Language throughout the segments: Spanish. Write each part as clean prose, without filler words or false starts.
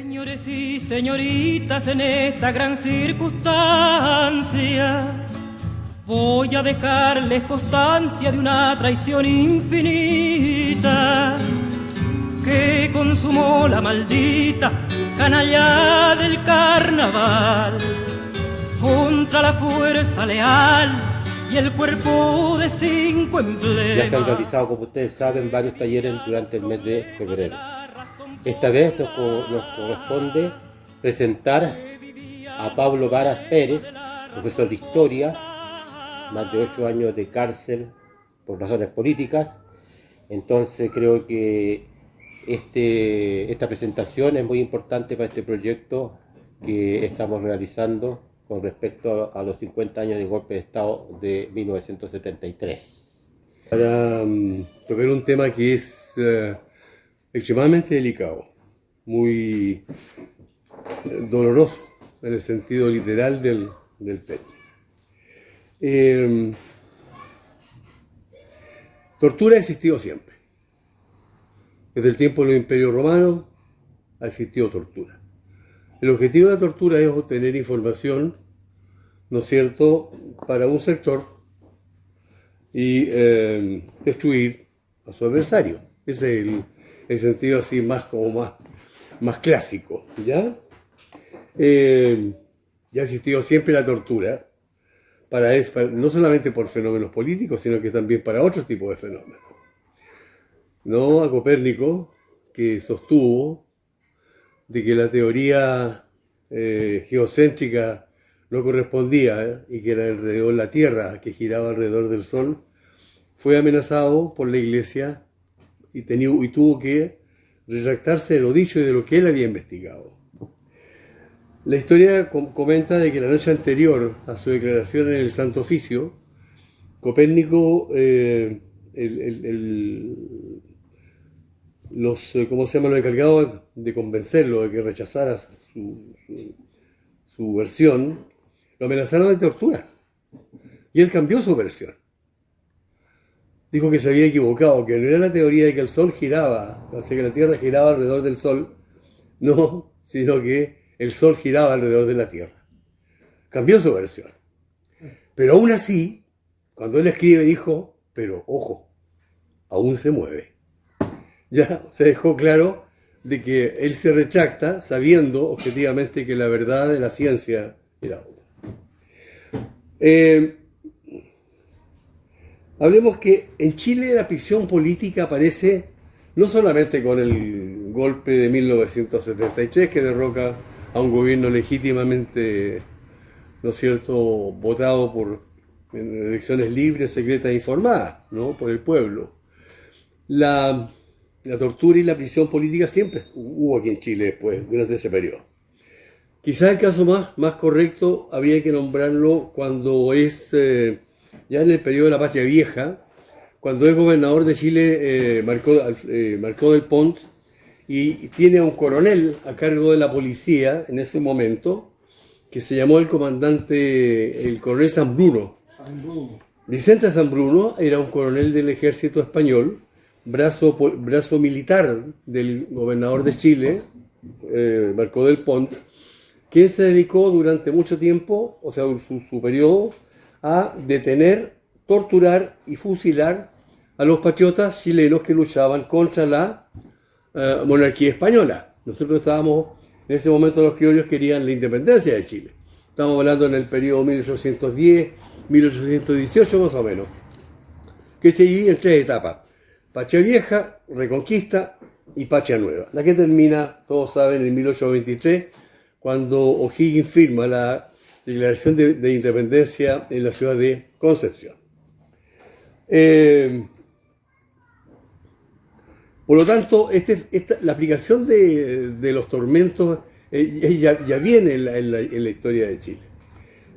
Señores y señoritas, en esta gran circunstancia voy a dejarles constancia de una traición infinita que consumó la maldita canalla del carnaval contra la fuerza leal y el cuerpo de 5 emblemas. Ya se han realizado, como ustedes saben, varios talleres durante el mes de febrero. Esta vez nos corresponde presentar a Pablo Varas Pérez, profesor de Historia, más de 8 años de cárcel por razones políticas. Entonces creo que esta presentación es muy importante para este proyecto que estamos realizando con respecto a los 50 años del golpe de Estado de 1973. Para tocar un tema que es extremadamente delicado, muy doloroso en el sentido literal del término. Tortura ha existido siempre. Desde el tiempo de los imperios romanos ha existido tortura. El objetivo de la tortura es obtener información, ¿no es cierto?, para un sector y destruir a su adversario. Ese es el sentido así más clásico, ¿ya? Ya ha existido siempre la tortura, no solamente por fenómenos políticos, sino que también para otros tipos de fenómenos. ¿No? A Copérnico, que sostuvo de que la teoría geocéntrica no correspondía y que era alrededor de la Tierra que giraba alrededor del Sol, fue amenazado por la Iglesia y tuvo que retractarse de lo dicho y de lo que él había investigado. La historia comenta de que la noche anterior a su declaración en el Santo Oficio, Copérnico, los encargados de convencerlo de que rechazara su versión, lo amenazaron de tortura. Y él cambió su versión. Dijo que se había equivocado, que no era la teoría de que el Sol giraba, o sea, que la Tierra giraba alrededor del Sol, no, sino que el Sol giraba alrededor de la Tierra. Cambió su versión. Pero aún así, cuando él escribe, dijo, pero ojo, aún se mueve. Ya se dejó claro de que él se retracta sabiendo objetivamente que la verdad de la ciencia era otra. Hablemos que en Chile la prisión política aparece no solamente con el golpe de 1973 que derroca a un gobierno legítimamente, ¿no es cierto?, votado en elecciones libres, secretas e informadas, ¿no?, por el pueblo. La tortura y la prisión política siempre hubo aquí en Chile después, durante ese periodo. Quizás el caso más correcto habría que nombrarlo cuando es ya en el periodo de la Patria Vieja, cuando es gobernador de Chile Marcó del Pont y tiene a un coronel a cargo de la policía en ese momento, que se llamó el coronel Zambruno. Vicente Zambruno era un coronel del ejército español, brazo militar del gobernador de Chile, Marcó del Pont, quien se dedicó durante mucho tiempo, o sea, su periodo, a detener, torturar y fusilar a los patriotas chilenos que luchaban contra la monarquía española. Nosotros estábamos, en ese momento los criollos querían la independencia de Chile. Estamos hablando en el periodo 1810, 1818 más o menos, que se divide en 3 etapas: Patria Vieja, Reconquista y Patria Nueva. La que termina, todos saben, en 1823, cuando O'Higgins firma la declaración de independencia en la ciudad de Concepción. Por lo tanto, la aplicación de los tormentos ya viene en la historia de Chile.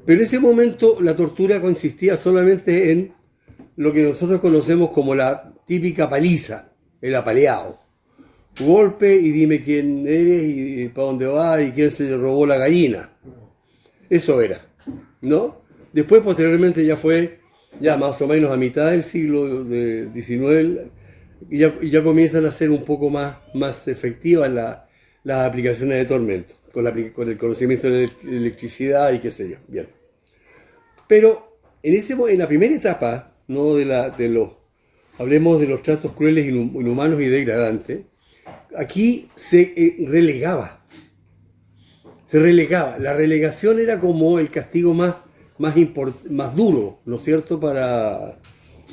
Pero en ese momento la tortura consistía solamente en lo que nosotros conocemos como la típica paliza, el apaleado. Golpe y dime quién eres y para dónde vas y quién se robó la gallina. Eso era, ¿no? Después, posteriormente, ya fue más o menos a mitad del siglo XIX, y ya comienzan a ser un poco más efectivas las aplicaciones de tormento, con el conocimiento de la electricidad y qué sé yo. Bien. Pero en la primera etapa, ¿no? Hablemos de los tratos crueles, inhumanos y degradantes, aquí se relegaba. Se relegaba. La relegación era como el castigo más duro, ¿no es cierto?, para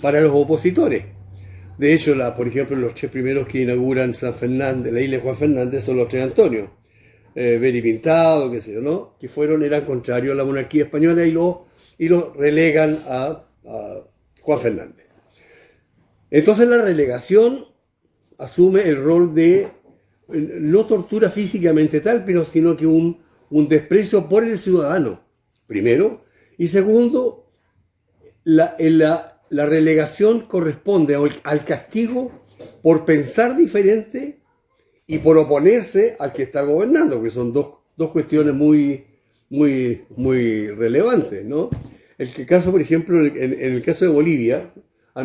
los opositores. De hecho, por ejemplo, los 3 primeros que inauguran San Fernández, la isla de Juan Fernández, son los 3 Antonios. Beri Pintado, qué sé yo, ¿no? Que eran contrarios a la monarquía española y lo relegan a Juan Fernández. Entonces la relegación asume el rol de no tortura físicamente tal, sino que un desprecio por el ciudadano, primero, y segundo, la relegación corresponde al castigo por pensar diferente y por oponerse al que está gobernando, que son dos cuestiones muy, muy, muy relevantes, ¿no? Por ejemplo, en el caso de Bolivia,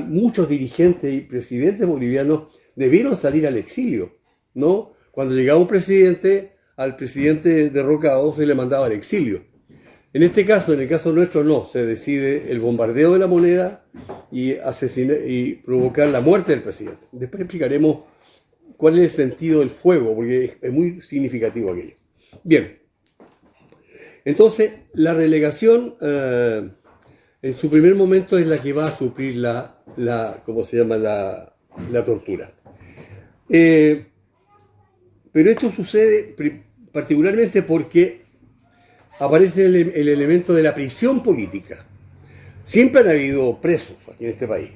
muchos dirigentes y presidentes bolivianos debieron salir al exilio, ¿no? Cuando llegaba un presidente, al presidente derrocado se le mandaba al exilio. En el caso nuestro no, se decide el bombardeo de la moneda y provocar la muerte del presidente. Después explicaremos cuál es el sentido del fuego, porque es muy significativo aquello. Bien, entonces la relegación en su primer momento es la que va a suplir la tortura. Pero esto sucede particularmente porque aparece el elemento de la prisión política. Siempre han habido presos aquí en este país.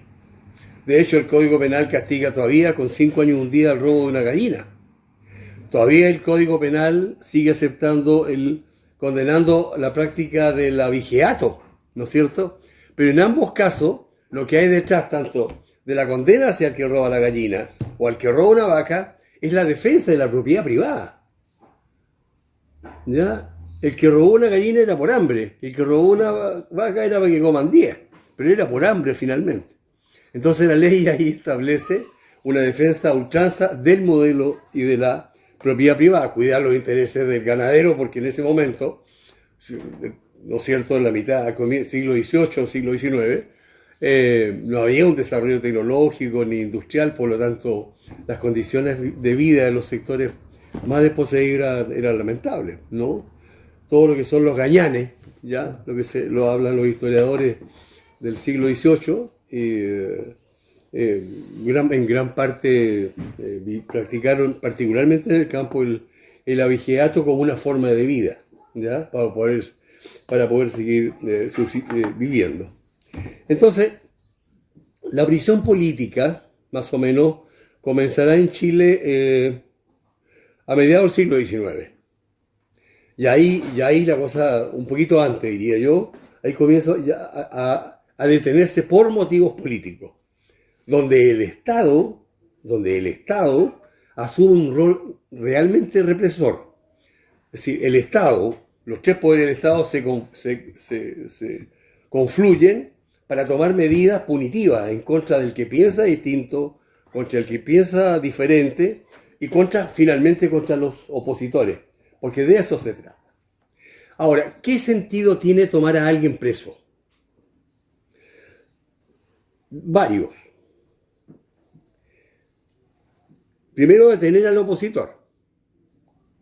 De hecho, el Código Penal castiga todavía con 5 años y un día el robo de una gallina. Todavía el Código Penal sigue condenando la práctica del abigeato, ¿no es cierto? Pero en ambos casos, lo que hay detrás, tanto de la condena hacia el que roba la gallina o al que roba una vaca, es la defensa de la propiedad privada. ¿Ya? El que robó una gallina era por hambre, el que robó una vaca era para que coman 10, pero era por hambre finalmente. Entonces la ley ahí establece una defensa a ultranza del modelo y de la propiedad privada, cuidar los intereses del ganadero, porque en ese momento, ¿no es cierto?, en la mitad del siglo XVIII, siglo XIX, no había un desarrollo tecnológico ni industrial, por lo tanto las condiciones de vida de los sectores más desposeídos eran lamentables, ¿no? Todo lo que son los gañanes, ya lo hablan los historiadores del siglo XVIII, en gran parte practicaron, particularmente en el campo, el abigeato como una forma de vida, ¿ya? Para poder seguir viviendo. Entonces, la prisión política, más o menos, comenzará en Chile a mediados del siglo XIX. Y ahí la cosa, un poquito antes, diría yo, ahí comienza a detenerse por motivos políticos, donde el Estado asume un rol realmente represor. Es decir, el Estado, los 3 poderes del Estado se confluyen para tomar medidas punitivas en contra del que piensa distinto, contra el que piensa diferente y finalmente contra los opositores, porque de eso se trata. Ahora, ¿qué sentido tiene tomar a alguien preso? Varios. Primero, detener al opositor,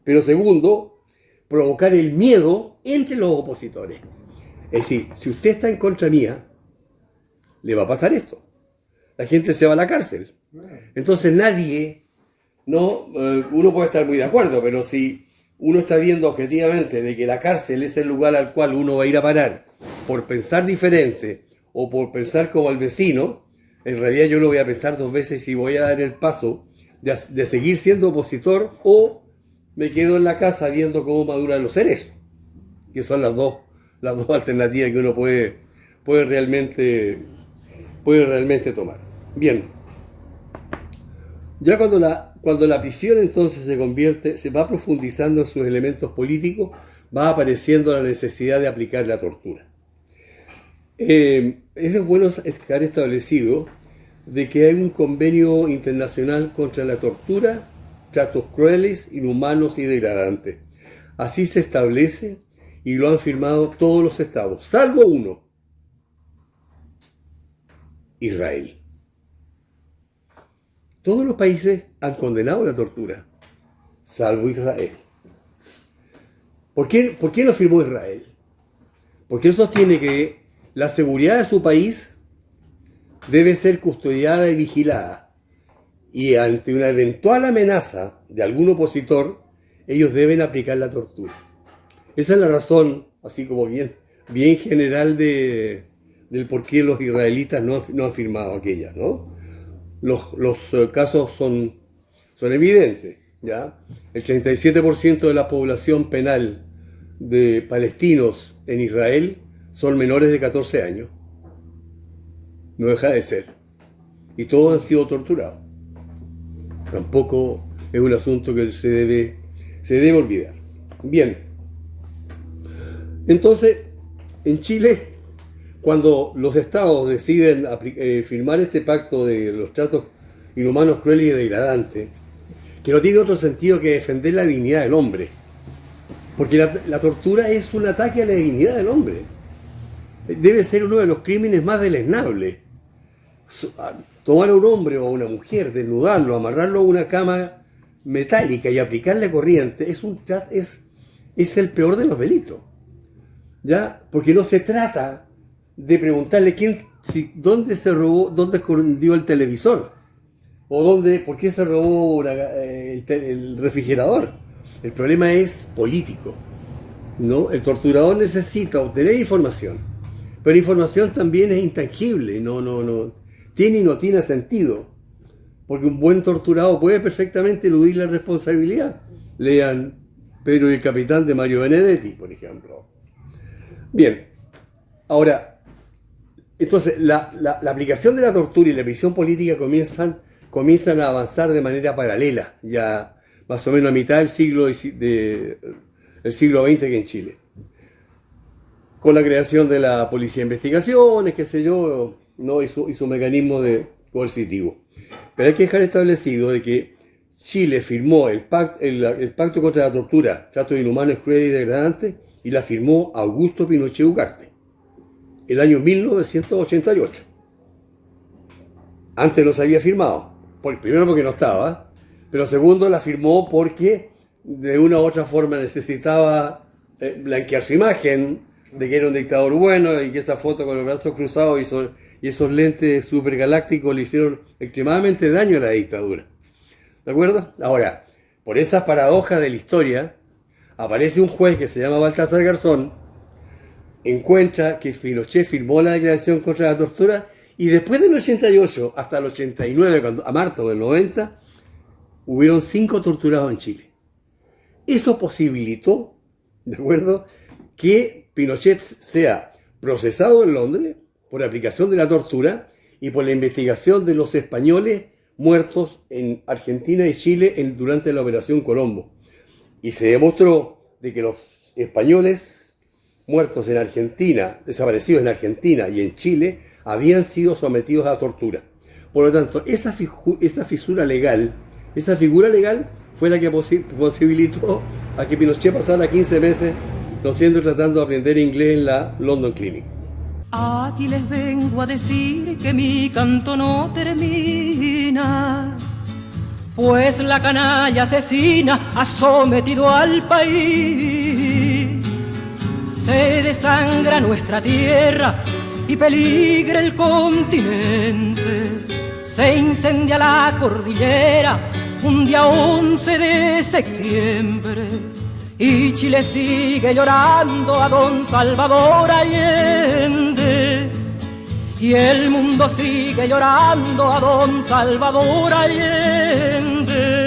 pero segundo, provocar el miedo entre los opositores. Es decir, si usted está en contra mía, le va a pasar esto. La gente se va a la cárcel. Entonces uno puede estar muy de acuerdo, pero si uno está viendo objetivamente de que la cárcel es el lugar al cual uno va a ir a parar por pensar diferente o por pensar como el vecino, en realidad yo lo voy a pensar 2 veces si voy a dar el paso de seguir siendo opositor o me quedo en la casa viendo cómo maduran los cerezos, que son las dos alternativas que uno puede realmente tomar. Bien, ya cuando la prisión entonces se va profundizando en sus elementos políticos, va apareciendo la necesidad de aplicar la tortura. Es bueno dejar establecido de que hay un convenio internacional contra la tortura tratos crueles, inhumanos y degradantes. Así se establece y lo han firmado todos los estados, salvo uno, Israel. Todos los países han condenado la tortura, salvo Israel. ¿Por qué lo firmó Israel? Porque él sostiene que la seguridad de su país debe ser custodiada y vigilada. Y ante una eventual amenaza de algún opositor, ellos deben aplicar la tortura. Esa es la razón, así como bien general del por qué los israelitas no han firmado aquellas, ¿no? Los casos son evidentes, ¿ya? El 37% de la población penal de palestinos en Israel son menores de 14 años. No deja de ser. Y todos han sido torturados. Tampoco es un asunto que se debe olvidar. Bien. Entonces, en Chile, cuando los estados deciden firmar este pacto de los tratos inhumanos, crueles y degradantes, que no tiene otro sentido que defender la dignidad del hombre. Porque la tortura es un ataque a la dignidad del hombre. Debe ser uno de los crímenes más deleznables. Tomar a un hombre o a una mujer, desnudarlo, amarrarlo a una cama metálica y aplicarle corriente es el peor de los delitos. ¿Ya? Porque no se trata de preguntarle dónde se robó, dónde escondió el televisor, o por qué se robó el refrigerador. El problema es político, ¿no? El torturador necesita obtener información, pero la información también es intangible, no tiene y no tiene sentido, porque un buen torturado puede perfectamente eludir la responsabilidad. Lean Pedro y el Capitán de Mario Benedetti, por ejemplo. Bien, ahora, entonces la aplicación de la tortura y la prisión política comienzan a avanzar de manera paralela, ya más o menos a mitad del siglo XX que en Chile. Con la creación de la Policía de Investigaciones, qué sé yo, ¿no? y su mecanismo coercitivo. Pero hay que dejar establecido de que Chile firmó el pacto contra la tortura, tratos inhumanos, crueles y degradantes, y la firmó Augusto Pinochet Ugarte, el año 1988. Antes no se había firmado, primero porque no estaba, pero segundo la firmó porque de una u otra forma necesitaba blanquear su imagen de que era un dictador bueno y que esa foto con los brazos cruzados y esos lentes supergalácticos le hicieron extremadamente daño a la dictadura. ¿De acuerdo? Ahora, por esas paradojas de la historia, aparece un juez que se llama Baltasar Garzón, encuentra que Pinochet firmó la declaración contra la tortura y después del 88 hasta el 89, a marzo del 90, hubieron 5 torturados en Chile. Eso posibilitó, ¿de acuerdo?, que Pinochet sea procesado en Londres por aplicación de la tortura y por la investigación de los españoles muertos en Argentina y Chile durante la Operación Colombo. Y se demostró de que los españoles muertos en Argentina, desaparecidos en Argentina y en Chile, habían sido sometidos a tortura. Por lo tanto, esa figura legal fue la que posibilitó a que Pinochet pasara 15 meses tratando de aprender inglés en la London Clinic. Aquí les vengo a decir que mi canto no termina, pues la canalla asesina ha sometido al país. Se desangra nuestra tierra y peligra el continente. Se incendia la cordillera un día 11 de septiembre. Y Chile sigue llorando a don Salvador Allende. Y el mundo sigue llorando a don Salvador Allende.